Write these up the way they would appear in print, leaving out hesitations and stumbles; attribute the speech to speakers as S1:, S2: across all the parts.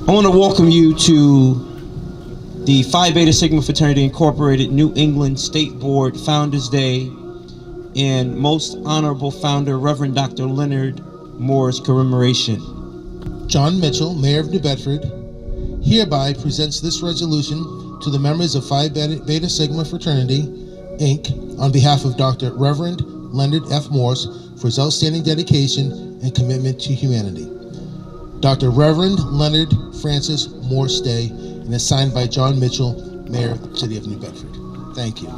S1: I want to welcome you to the Phi Beta Sigma Fraternity Incorporated New England State Board Founders Day and Most Honorable Founder Reverend Dr. Leonard Morse Commemoration.
S2: Jon Mitchell, Mayor of New Bedford, hereby presents this resolution to the members of Phi Beta Sigma Fraternity, Inc., on behalf of Dr. Reverend Leonard F. Morse for his outstanding dedication and commitment to humanity. Dr. Reverend Leonard Francis Morse Day, and is signed by Jon Mitchell, Mayor of the City of New Bedford. Thank you.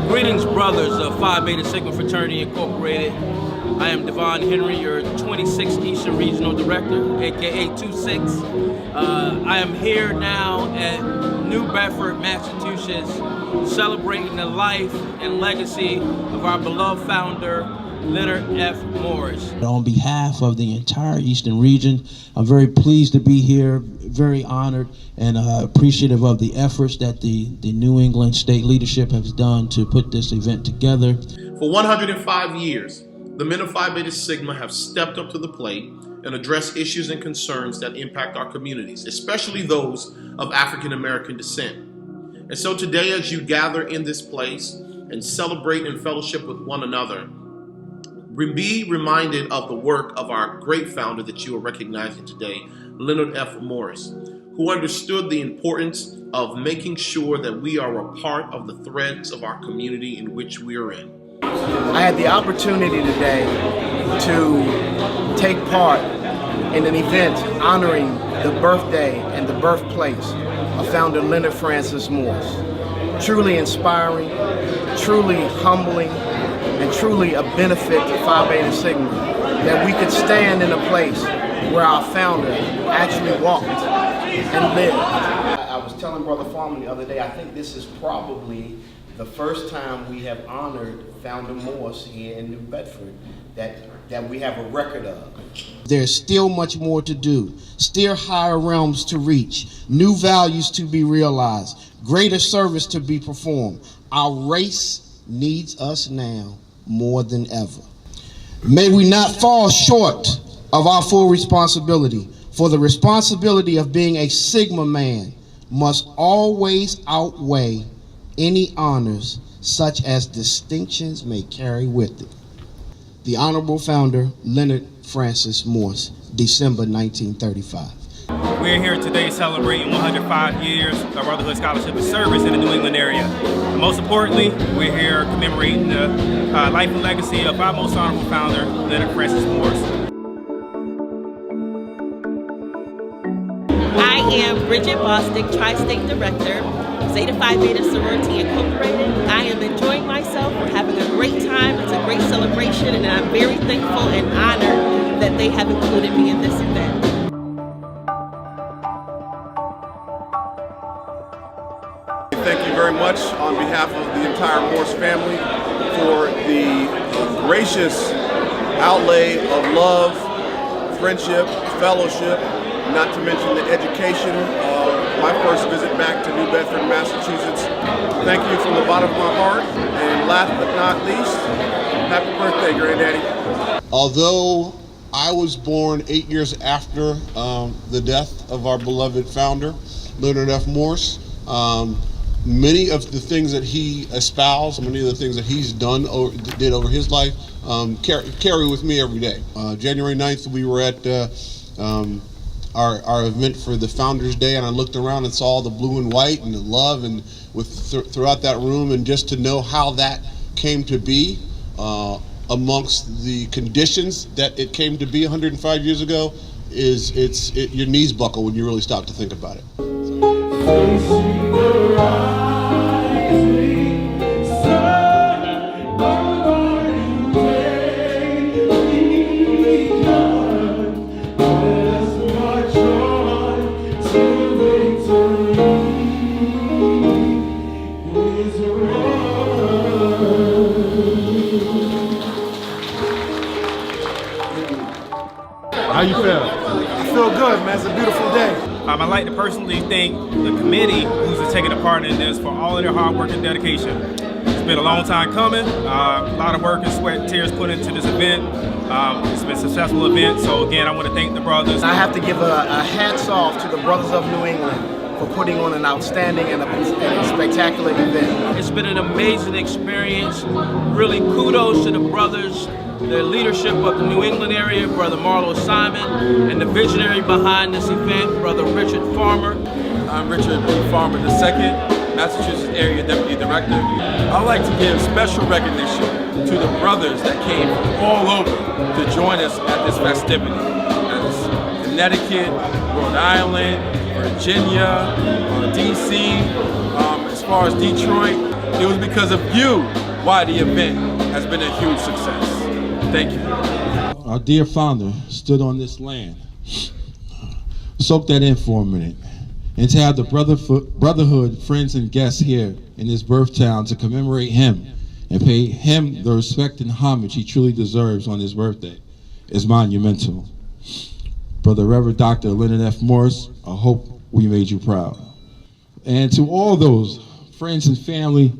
S3: Greetings, brothers of Phi Beta Sigma Fraternity Incorporated. I am Devon Henry, your 26th Eastern Regional Director, aka 26. I am here now at New Bedford, Massachusetts, celebrating the life and legacy of our beloved founder, Leonard F. Morse.
S1: On behalf of the entire Eastern region, I'm very pleased to be here, very honored and appreciative of the efforts that the New England state leadership has done to put this event together.
S4: For 105 years, the men of Phi Beta Sigma have stepped up to the plate and addressed issues and concerns that impact our communities, especially those of African American descent. And so today, as you gather in this place and celebrate and fellowship with one another, be reminded of the work of our great founder that you are recognizing today, Leonard F. Morse, who understood the importance of making sure that we are a part of the threads of our community in which we are in.
S5: I had the opportunity today to take part in an event honoring the birthday and the birthplace of founder Leonard Francis Morse. Truly inspiring, truly humbling, and truly a benefit to Phi Beta Sigma that we could stand in a place where our founder actually walked and lived. I was telling Brother Farman the other day, I think this is probably the first time we have honored Founder Morse here in New Bedford that we have a record of.
S6: There's still much more to do, still higher realms to reach, new values to be realized, greater service to be performed. Our race needs us now more than ever. May we not fall short of our full responsibility, for the responsibility of being a Sigma man must always outweigh any honors such as distinctions may carry with it. The Honorable Founder, Leonard Francis Morse, December 1935.
S7: We're here today celebrating 105 years of Brotherhood Scholarship and Service in the New England area. And most importantly, we're here commemorating the life and legacy of our most honorable founder, Leonard Francis Morse.
S8: I am Bridget Bostic, Tri-State Director, Zeta Phi Beta Sorority Incorporated. I am enjoying myself. We're having a great time. It's a great celebration, and I'm very thankful and honored that they have included me in this event.
S9: Thank you very much on behalf of the entire Morse family for the gracious outlay of love, friendship, fellowship, not to mention the education of my first visit back to New Bedford, Massachusetts. Thank you from the bottom of my heart, and last but not least, happy birthday, Granddaddy.
S10: Although I was born 8 years after the death of our beloved founder, Leonard F. Morse, many of the things that he espoused, many of the things that he's did over his life, carry with me every day. January 9th, we were at our event for the Founders Day, and I looked around and saw the blue and white and the love and throughout that room, and just to know how that came to be amongst the conditions that it came to be 105 years ago, your knees buckle when you really stop to think about it.
S11: How you feel? I feel good, man. It's a beautiful day.
S7: I'd like to personally thank the committee who's taking a part in this for all of their hard work and dedication. It's been a long time coming. A lot of work and sweat and tears put into this event. It's been a successful event, so again, I want to thank the brothers.
S5: I have to give a hats off to the Brothers of New England for putting on an outstanding and a spectacular event.
S3: It's been an amazing experience. Really kudos to the brothers, the leadership of the New England area, Brother Marlo Simon, and the visionary behind this event, Brother Richard Farmer.
S11: I'm Richard Farmer II, Massachusetts Area Deputy Director. I'd like to give special recognition to the brothers that came from all over to join us at this festivity. That's Connecticut, Rhode Island, Virginia, DC, as far as Detroit. It was because of you why the event has been a huge success. Thank you.
S12: Our dear founder stood on this land. Soak that in for a minute. And to have the Brotherhood friends and guests here in his birth town to commemorate him and pay him the respect and homage he truly deserves on his birthday is monumental. Brother Reverend Dr. Leonard F. Morse, I hope we made you proud. And to all those friends and family,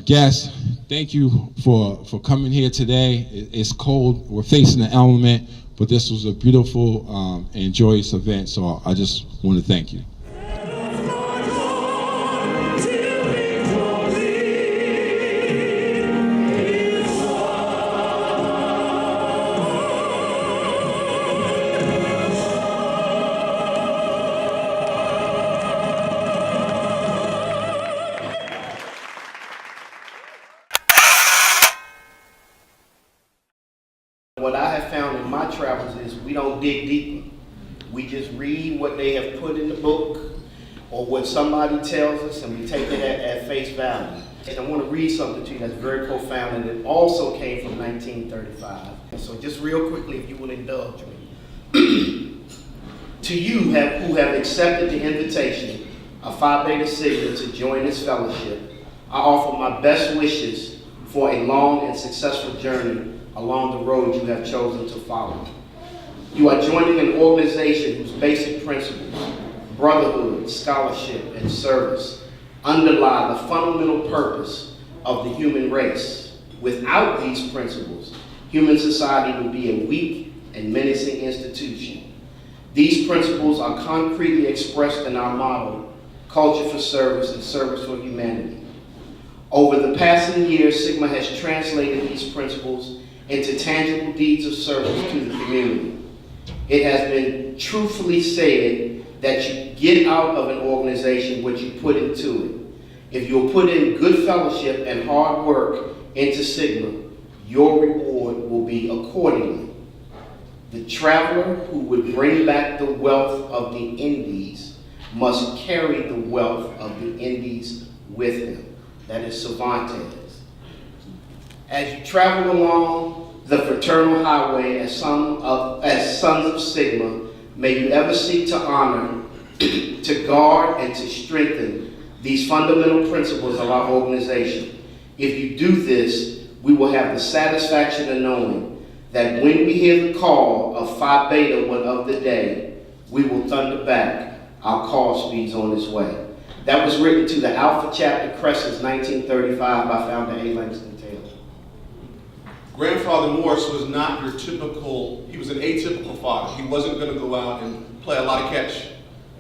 S12: guests, thank you for coming here today. It's cold, we're facing the element, but this was a beautiful and joyous event, so I just want to thank you.
S6: What I have found in my travels is we don't dig deeper. We just read what they have put in the book or what somebody tells us, and we take it at face value. And I want to read something to you that's very profound, and it also came from 1935. So just real quickly, if you will indulge me. To you who have accepted the invitation of Phi Beta Sigma to join this fellowship, I offer my best wishes for a long and successful journey along the road you have chosen to follow. You are joining an organization whose basic principles, brotherhood, scholarship, and service, underlie the fundamental purpose of the human race. Without these principles, human society would be a weak and menacing institution. These principles are concretely expressed in our motto, culture for service and service for humanity. Over the passing years, Sigma has translated these principles into tangible deeds of service to the community. It has been truthfully said that you get out of an organization what you put into it. If you'll put in good fellowship and hard work into Sigma, your reward will be accordingly. The traveler who would bring back the wealth of the Indies must carry the wealth of the Indies with him. That is Cervantes. As you travel along the fraternal highway as sons of Sigma, may you ever seek to honor, to guard, and to strengthen these fundamental principles of our organization. If you do this, we will have the satisfaction of knowing that when we hear the call of Phi Beta one of the day, we will thunder back, our call speeds on its way. That was written to the Alpha Chapter Crescents, 1935, by founder A. Langston Taylor.
S10: Grandfather Morse was not your typical, he was an atypical father. He wasn't going to go out and play a lot of catch,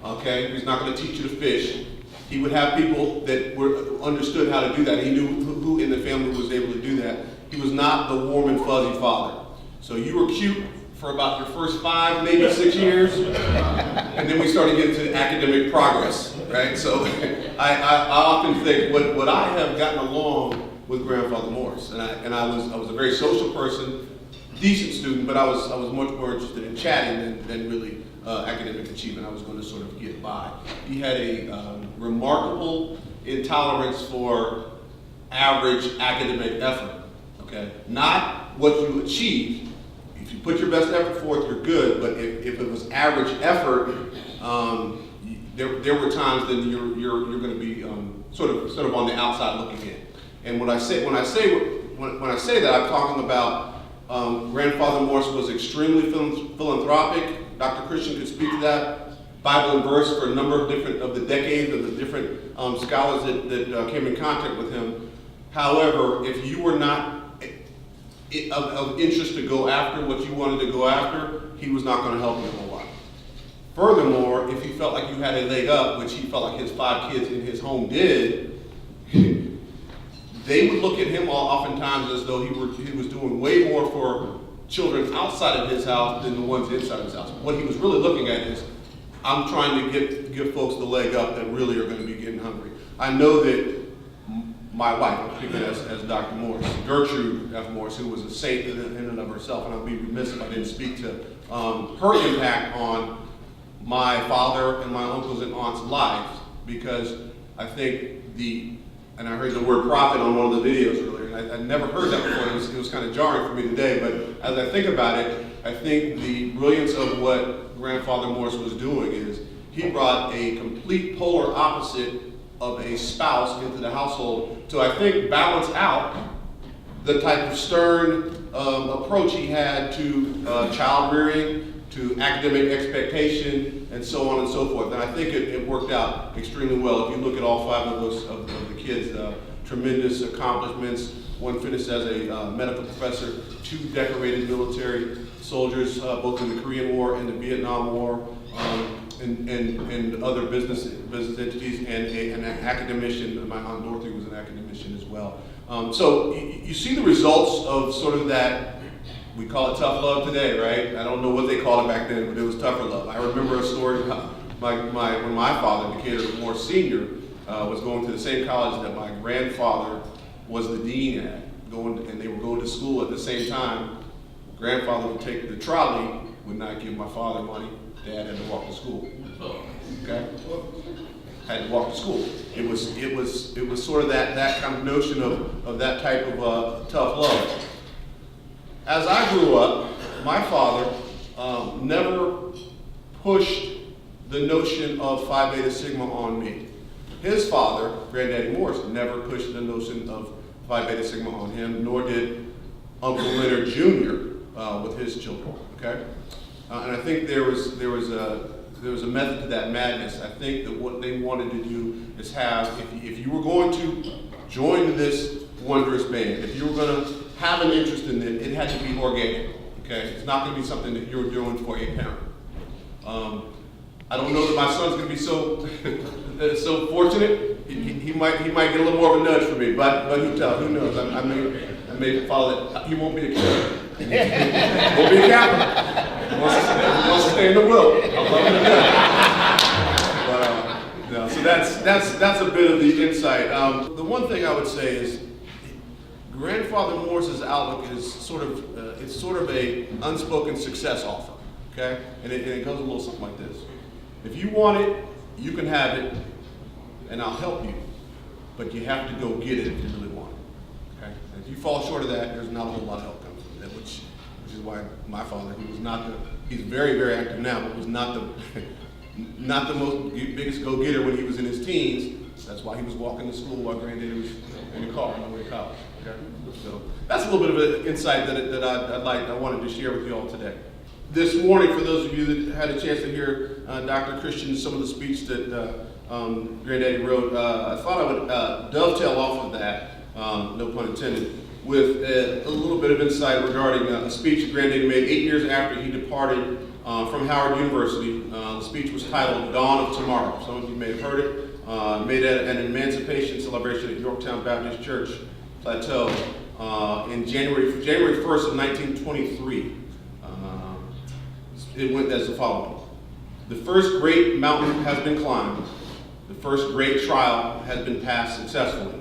S10: okay? He's not going to teach you to fish. He would have people that understood how to do that. He knew who in the family was able to do that. He was not the warm and fuzzy father. So you were cute for about your first 5, maybe 6 years, and then we started getting to academic progress, right? So I often think what I have gotten along with Grandfather Morse, and I was a very social person, decent student, but I was much more interested in chatting than really academic achievement. I was going to sort of get by. He had a remarkable intolerance for average academic effort, okay? Not what you achieved. If you put your best effort forth, you're good, but if it was average effort, there were times that you're going to be sort of on the outside looking in. And when I say that, I'm talking about Grandfather Morse was extremely philanthropic. Dr. Christian could speak to that.
S9: Bible and verse for a number of the decades of the different scholars that came in contact with him. However, if you were not of interest to go after what you wanted to go after, he was not going to help you a whole lot. Furthermore, if he felt like you had a leg up, which he felt like his 5 kids in his home did, they would look at him oftentimes as though he was doing way more for children outside of his house than the ones inside of his house. What he was really looking at is, I'm trying to give folks the leg up that really are going to be getting hungry. I know that my wife, I'm speaking as Dr. Morse, Gertrude F. Morse, who was a saint in and of herself, and I'd be remiss if I didn't speak to her impact on my father and my uncles and aunts' lives, because I think and I heard the word prophet on one of the videos earlier, and I'd never heard that before. It was kind of jarring for me today, but as I think about it, I think the brilliance of what Grandfather Morse was doing is he brought a complete polar opposite of a spouse into the household to, I think, balance out the type of stern approach he had to child rearing, to academic expectation, and so on and so forth. And I think it worked out extremely well. If you look at all 5 of the kids, tremendous accomplishments. One finished as a medical professor, 2 decorated military soldiers, both in the Korean War and the Vietnam War, and other business entities, and an academician. My Aunt Dorothy was an academician as well. So you see the results of sort of that. We call it tough love today, right? I don't know what they called it back then, but it was tougher love. I remember a story about when my father, Decatur Morse Sr., was going to the same college that my grandfather was the dean at, and they were going to school at the same time. Grandfather would take the trolley, would not give my father money. Dad had to walk to school. Okay? Had to walk to school. It was sort of that kind of notion of that type of tough love. As I grew up, my father never pushed the notion of Phi Beta Sigma on me. His father, Granddaddy Morse, never pushed the notion of Phi Beta Sigma on him, nor did Uncle Leonard Jr. With his children. Okay, and I think there was a method to that madness. I think that what they wanted to do is have, if you were going to join this wondrous band, if you were going to have an interest in it, it had to be organic. Okay, it's not going to be something that you're doing for a parent. I don't know that my son's going to be so fortunate. He might get a little more of a nudge from me, but who knows? I may follow that. He won't be a captain. Won't be a captain. He wants to stay in the will. I love him to death. So that's a bit of the insight. The one thing I would say is, Grandfather Morse's outlook is sort of a unspoken success offer. Okay, and it goes a little something like this. If you want it, you can have it, and I'll help you, but you have to go get it if you really want it. Okay? And if you fall short of that, there's not a whole lot of help coming from that, which is why my father, he's very, very active now, but was not the most biggest go-getter when he was in his teens. That's why he was walking to school while Granddaddy was in the car on the way to college. Okay? So that's a little bit of an insight that I wanted to share with you all today. This morning, for those of you that had a chance to hear Dr. Christian, some of the speech that Granddaddy wrote, I thought I would dovetail off of that, no pun intended, with a little bit of insight regarding a speech that Granddaddy made 8 years after he departed from Howard University. The speech was titled Dawn of Tomorrow. Some of you may have heard it. Made at an emancipation celebration at Yorktown Baptist Church Plateau in January 1st of 1923. It went as the following. The first great mountain has been climbed. The first great trial has been passed successfully.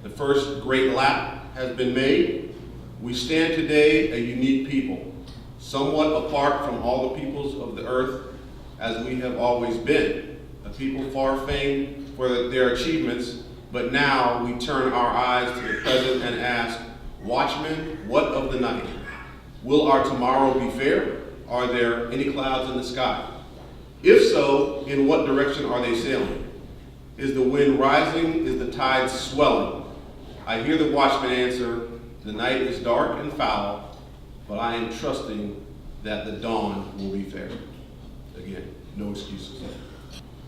S9: The first great lap has been made. We stand today a unique people, somewhat apart from all the peoples of the earth, as we have always been, a people far famed for their achievements, but now we turn our eyes to the present and ask, watchmen, what of the night? Will our tomorrow be fair? Are there any clouds in the sky? If so, in what direction are they sailing? Is the wind rising? Is the tide swelling? I hear the watchman answer, the night is dark and foul, but I am trusting that the dawn will be fair. Again, no excuses.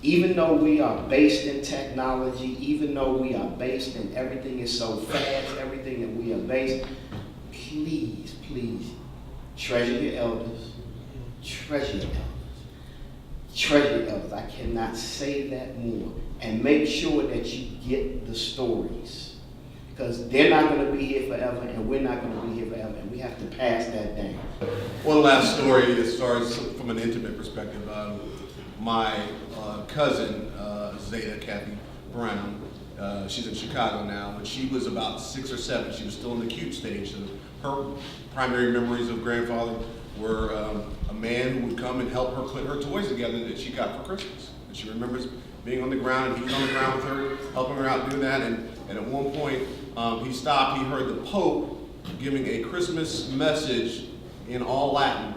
S6: Even though we are based in technology, even though we are based in everything is so fast, everything that we are based, please, please, treasure your elders, treasure your elders, treasure your elders. I cannot say that more. And make sure that you get the stories, because they're not going to be here forever, and we're not going to be here forever, and we have to pass that down.
S9: One last story as far as from an intimate perspective. My cousin, Zeta Kathy Brown, she's in Chicago now. When she was about 6 or 7, she was still in the cute stage. So her primary memories of grandfather were a man who would come and help her put her toys together that she got for Christmas. And she remembers being on the ground, and he was on the ground with her, helping her out doing that. And at one point, he stopped. He heard the Pope giving a Christmas message in all Latin.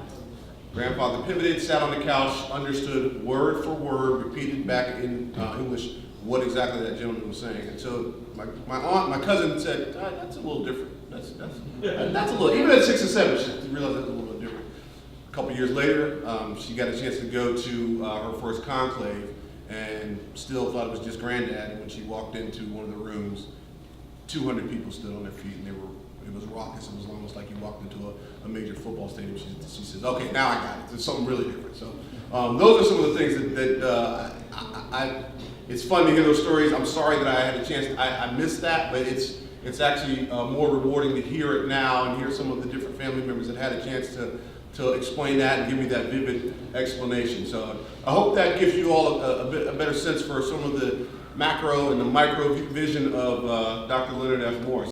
S9: Grandfather pivoted, sat on the couch, understood word for word, repeated back in English what exactly that gentleman was saying. And so my cousin said, that's a little different. That's a little, even at 6 or 7, she realized that was a little bit different. A couple years later, she got a chance to go to her first conclave and still thought it was just granddad. And when she walked into one of the rooms, 200 people stood on their feet, and it was raucous. It was almost like you walked into a major football stadium. She says, okay, now I got it. There's something really different. So those are some of the things that it's fun to hear those stories. I'm sorry that I had a chance, I missed that, but it's actually more rewarding to hear it now and hear some of the different family members that had a chance to explain that and give me that vivid explanation. So I hope that gives you all a better sense for some of the macro and the micro vision of Dr. Leonard F. Morse.